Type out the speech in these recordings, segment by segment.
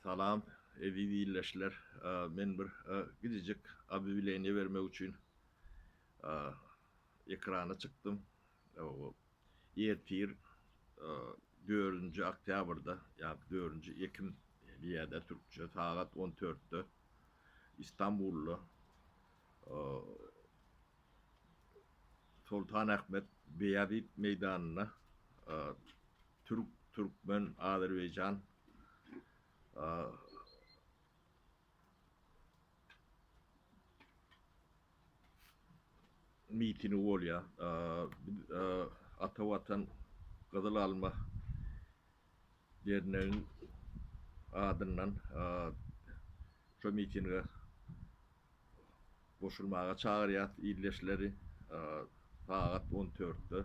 Salam, evi birleşler. Men bir gidecek abi bileni vermek için ekrana çıktım. O Yetir 4. Oktyabr'da, yani 4. Ekim diýede Türkçe saat 14'te İstanbul'da e, Sultanahmet Beyazıt Meydanı'na e, Türk, Türkmen, Azerbaycan e, mitini bolýar. Atawatan Kızıl Alma derneğin adından şu mitinge koşulmağa çağırýar illeşleri saat 14'te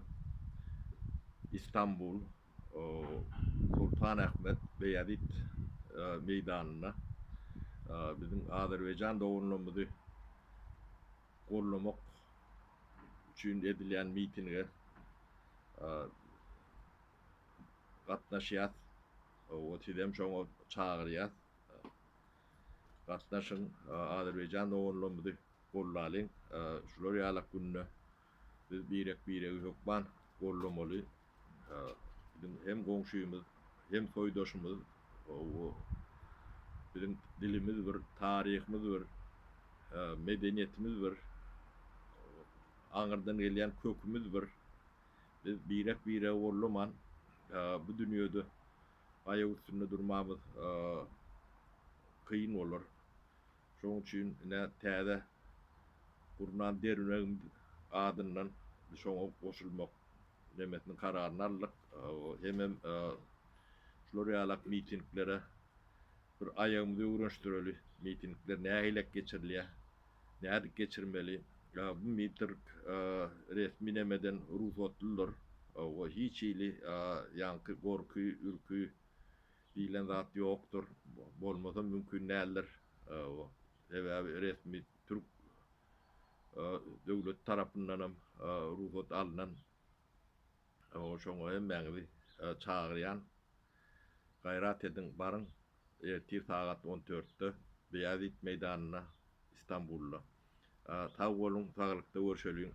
İstanbul Sultanahmet Beyazıt meydanına bizim Azerbaycan dowrunumuzy gollamak üçin edilýän mitinge gatnaşýar. O tidem şoňa çağırýar. Gatnaşyň, Azerbaycan dowrunumuzy gollalyň. Şular ýalak günne biz birek hökman gollamaly. Bizim hem goňşymyz hem soýdaşymyz, bizim dilimiz bir, taryhymyz bir, medeniýetimiz bir, aňyrdan gelýän kökümüz bir. Biz birek gollaman bu dünýede aýak üstünde durmamız kıyın bolar. Şoň üçin täze gurunan derneğimiz adyndan şoňa goşulmak demetini kararyny aldyk. Hemem şular ýalak mitinglere bir aýagymyzy öwrenşdireli. Mitingler nähilek geçirilýär, näde geçirmeli. Bu miting resmi nemeden ruhsatlydyr. O hiç ili ýanky gorky, ürkü diýilen zat ýokdur. Bolmasa mümkin näler. Sebäbi resmi Türk döwlet tarapyndanam ruhsat alynan şoňa hemmäňizi çagyrýan. Gaýrat ediň, baryň. Ertir saat 14'te Beyazıt Meydanı'na İstanbul'da. Sag bolun, saglykda görüşelim.